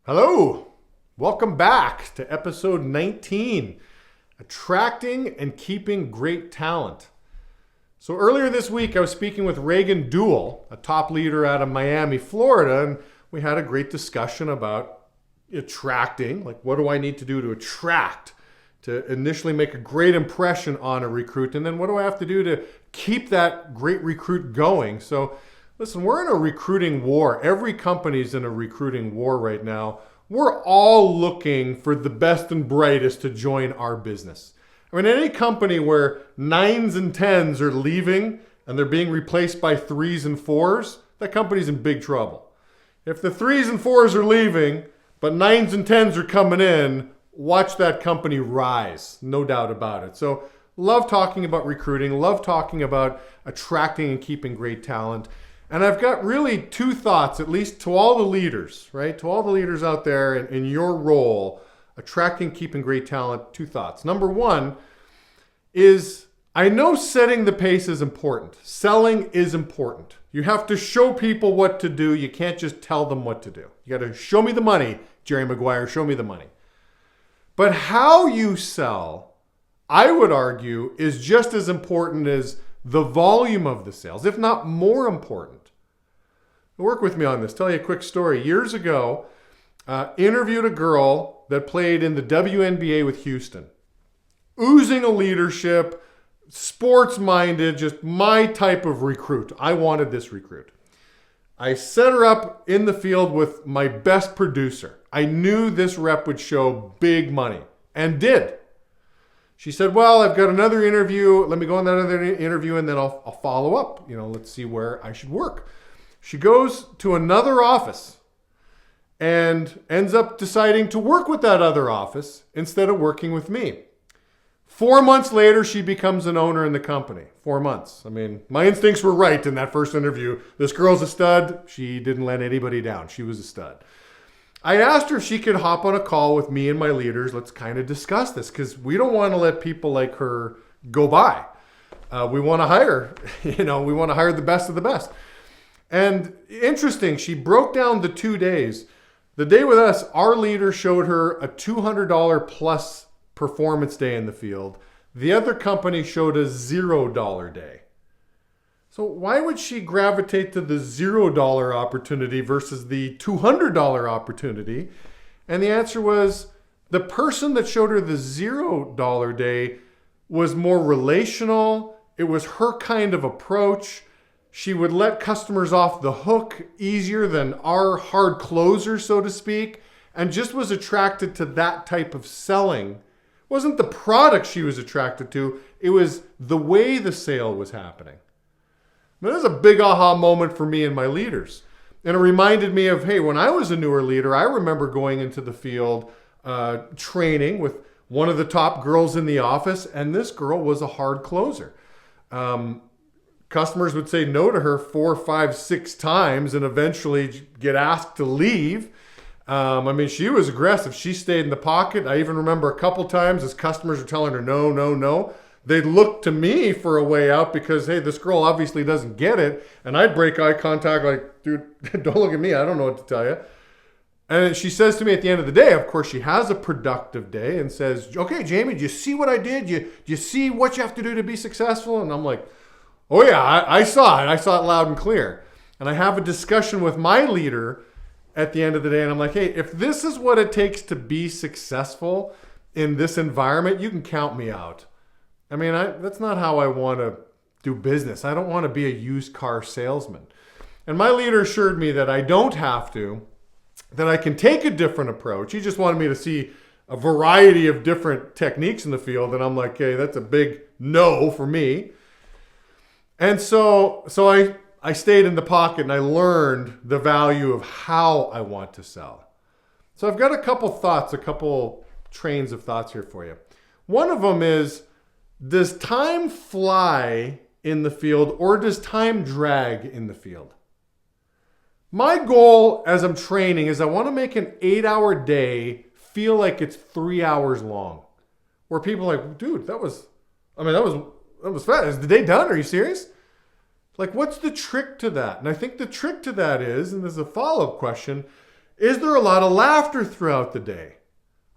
Hello, welcome back to episode 19, Attracting and Keeping Great Talent. So earlier this week, I was speaking with Reagan Duell, a top leader out of Miami, Florida, and we had a great discussion about attracting, like what do I need to do to attract, to initially make a great impression on a recruit, and then what do I have to do to keep that great recruit going? So listen, we're in a recruiting war. Every company's in a recruiting war right now. We're all looking for the best and brightest to join our business. I mean, any company where 9s and 10s are leaving and they're being replaced by 3s and 4s, that company's in big trouble. If the 3s and 4s are leaving, but 9s and 10s are coming in, watch that company rise, no doubt about it. So love talking about recruiting, love talking about attracting and keeping great talent. And I've got really two thoughts, at least to all the leaders, right? To all the leaders out there in your role, attracting, keeping great talent, two thoughts. Number one is, I know setting the pace is important. Selling is important. You have to show people what to do. You can't just tell them what to do. You got to show me the money, Jerry Maguire, show me the money. But how you sell, I would argue, is just as important as the volume of the sales, if not more important. Work with me on this. Tell you a quick story. Years ago, interviewed a girl that played in the WNBA with Houston. Oozing a leadership, sports-minded, just my type of recruit. I wanted this recruit. I set her up in the field with my best producer. I knew this rep would show big money, and did. She said, well, I've got another interview. Let me go on that other interview and then I'll follow up. Let's see where I should work. She goes to another office and ends up deciding to work with that other office instead of working with me. 4 months later, she becomes an owner in the company. 4 months. I mean, my instincts were right in that first interview. This girl's a stud. She didn't let anybody down. She was a stud. I asked her if she could hop on a call with me and my leaders. Let's kind of discuss this because we don't want to let people like her go by. We want to hire, we want to hire the best of the best. And interesting, she broke down the 2 days. The day with us, our leader showed her a $200 plus performance day in the field. The other company showed a $0 day. So why would she gravitate to the $0 opportunity versus the $200 opportunity? And the answer was the person that showed her the $0 day was more relational. It was her kind of approach. She would let customers off the hook easier than our hard closer, so to speak, and just was attracted to that type of selling. It wasn't the product she was attracted to. It was the way the sale was happening. That was a big aha moment for me and my leaders. And it reminded me of, hey, when I was a newer leader, I remember going into the field training with one of the top girls in the office, and this girl was a hard closer. Customers would say no to her 4, 5, 6 times and eventually get asked to leave. She was aggressive. She stayed in the pocket. I even remember a couple times as customers were telling her no, no, no. They'd look to me for a way out because, hey, this girl obviously doesn't get it. And I'd break eye contact like, dude, don't look at me. I don't know what to tell you. And she says to me at the end of the day, of course, she has a productive day and says, okay, Jamie, do you see what I did? Do you see what you have to do to be successful? And I'm like, oh, yeah, I saw it. I saw it loud and clear. And I have a discussion with my leader at the end of the day. And I'm like, hey, if this is what it takes to be successful in this environment, you can count me out. That's not how I want to do business. I don't want to be a used car salesman. And my leader assured me that I don't have to, that I can take a different approach. He just wanted me to see a variety of different techniques in the field. And I'm like, hey, that's a big no for me. And so I stayed in the pocket and I learned the value of how I want to sell. So I've got a couple trains of thoughts here for you. One of them is, does time fly in the field or does time drag in the field? My goal as I'm training is I want to make an 8-hour day feel like it's 3 hours long. Where people are like, dude, that was fast. Is the day done? Are you serious? Like, what's the trick to that? And I think the trick to that is, and there's a follow-up question, Is there a lot of laughter throughout the day?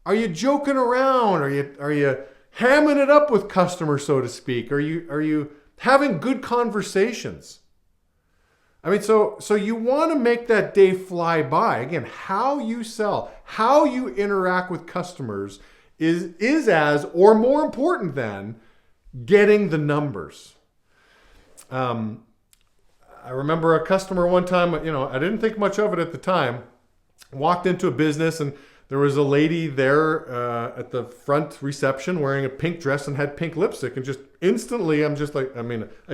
Are you joking around? Are you hamming it up with customers, so to speak? Are you having good conversations? I mean, so you want to make that day fly by. Again, how you sell, how you interact with customers is as or more important than getting the numbers. I remember a customer one time, I didn't think much of it at the time, walked into a business and there was a lady there at the front reception wearing a pink dress and had pink lipstick. And just instantly, I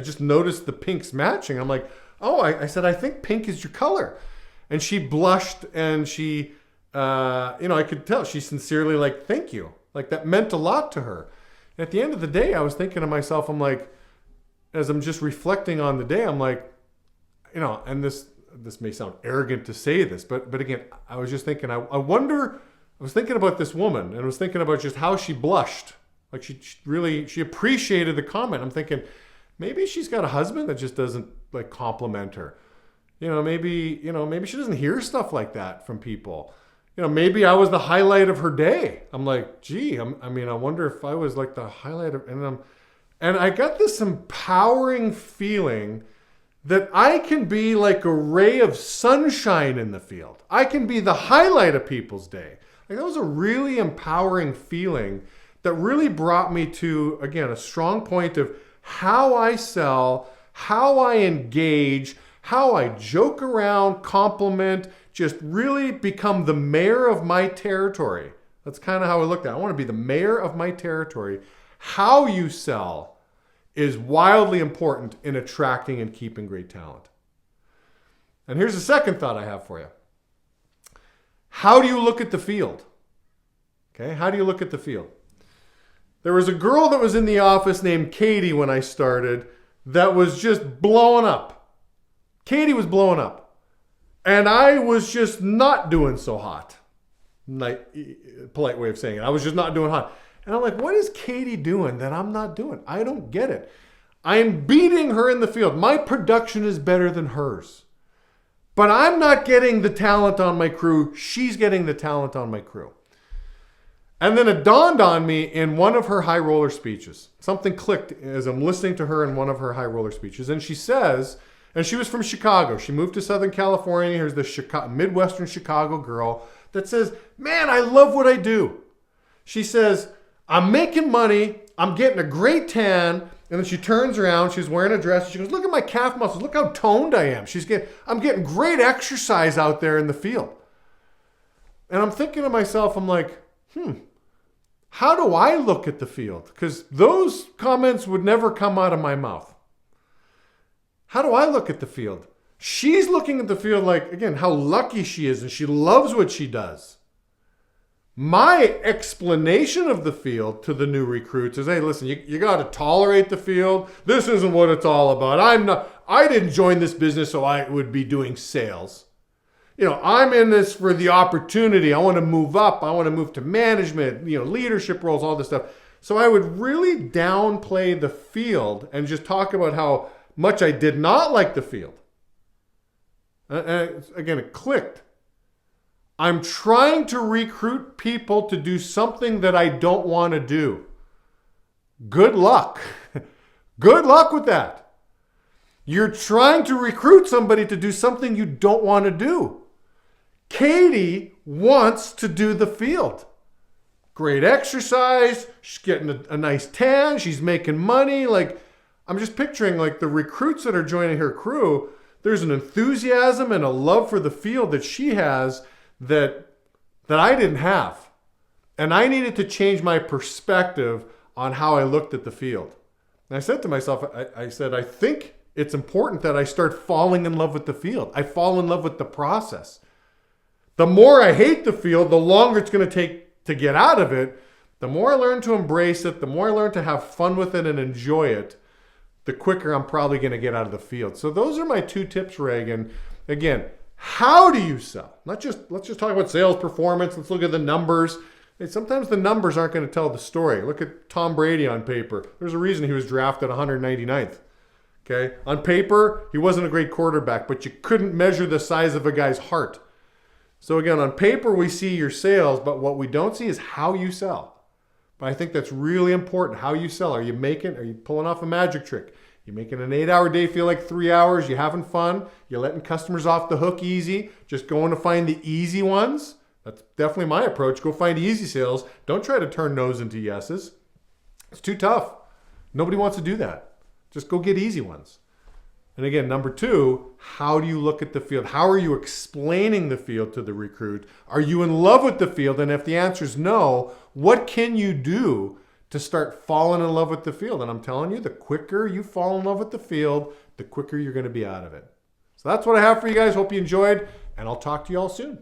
just noticed the pinks matching. I'm like, oh, I said, I think pink is your color. And she blushed and she, I could tell she sincerely like, thank you. Like that meant a lot to her. And at the end of the day, I was thinking to myself, I'm like, as I'm just reflecting on the day, I'm like, and this may sound arrogant to say this, but again, I was just thinking, I was thinking about this woman and I was thinking about just how she blushed. Like she appreciated the comment. I'm thinking, maybe she's got a husband that just doesn't like compliment her. Maybe she doesn't hear stuff like that from people. Maybe I was the highlight of her day. I'm like, gee, I wonder if I was like the highlight of, and I got this empowering feeling that I can be like a ray of sunshine in the field. I can be the highlight of people's day. Like that was a really empowering feeling that really brought me to, again, a strong point of how I sell, how I engage, how I joke around, compliment, just really become the mayor of my territory. That's kind of how I looked at it. I want to be the mayor of my territory. How you sell is wildly important in attracting and keeping great talent. And here's the second thought I have for you. How do you look at the field? Okay, how do you look at the field? There was a girl that was in the office named Katie when I started that was just blowing up. Katie was blowing up. And I was just not doing so hot. Like, polite way of saying it. I was just not doing hot. And I'm like, what is Katie doing that I'm not doing? I don't get it. I'm beating her in the field. My production is better than hers. But I'm not getting the talent on my crew. She's getting the talent on my crew. And then it dawned on me in one of her high roller speeches. Something clicked as I'm listening to her in one of her high roller speeches. And she says, and she was from Chicago. She moved to Southern California. Here's the Midwestern Chicago girl that says, man, I love what I do. She says, I'm making money. I'm getting a great tan. And then she turns around. She's wearing a dress. She goes, look at my calf muscles. Look how toned I am. I'm getting great exercise out there in the field. And I'm thinking to myself, I'm like, how do I look at the field? Because those comments would never come out of my mouth. How do I look at the field? She's looking at the field like, again, how lucky she is and she loves what she does. My explanation of the field to the new recruits is, hey, listen, you got to tolerate the field. This isn't what it's all about. I didn't join this business so I would be doing sales. I'm in this for the opportunity. I want to move up. I want to move to management, leadership roles, all this stuff. So I would really downplay the field and just talk about how much I did not like the field. And again, it clicked. I'm trying to recruit people to do something that I don't want to do. Good luck. Good luck with that. You're trying to recruit somebody to do something you don't want to do. Katie wants to do the field. Great exercise. She's getting a nice tan. She's making money. Like, I'm just picturing like the recruits that are joining her crew. There's an enthusiasm and a love for the field that she has that I didn't have. And I needed to change my perspective on how I looked at the field. And I said to myself, I said, I think it's important that I start falling in love with the field. I fall in love with the process. The more I hate the field, the longer it's going to take to get out of it. The more I learn to embrace it, the more I learn to have fun with it and enjoy it, the quicker I'm probably going to get out of the field. So those are my 2 tips, Reagan. Again, how do you sell? Let's just talk about sales performance. Let's look at the numbers. And sometimes the numbers aren't going to tell the story. Look at Tom Brady on paper. There's a reason he was drafted 199th. Okay? On paper, he wasn't a great quarterback, but you couldn't measure the size of a guy's heart. So again, on paper, we see your sales, but what we don't see is how you sell. But I think that's really important, how you sell. Are you pulling off a magic trick? You're making an 8-hour day feel like 3 hours. You're having fun. You're letting customers off the hook easy. Just going to find the easy ones. That's definitely my approach. Go find easy sales. Don't try to turn no's into yeses. It's too tough. Nobody wants to do that. Just go get easy ones. And again, number 2, how do you look at the field? How are you explaining the field to the recruit? Are you in love with the field? And if the answer is no, what can you do to start falling in love with the field? And I'm telling you, the quicker you fall in love with the field, the quicker you're going to be out of it. So that's what I have for you guys. Hope you enjoyed, and I'll talk to you all soon.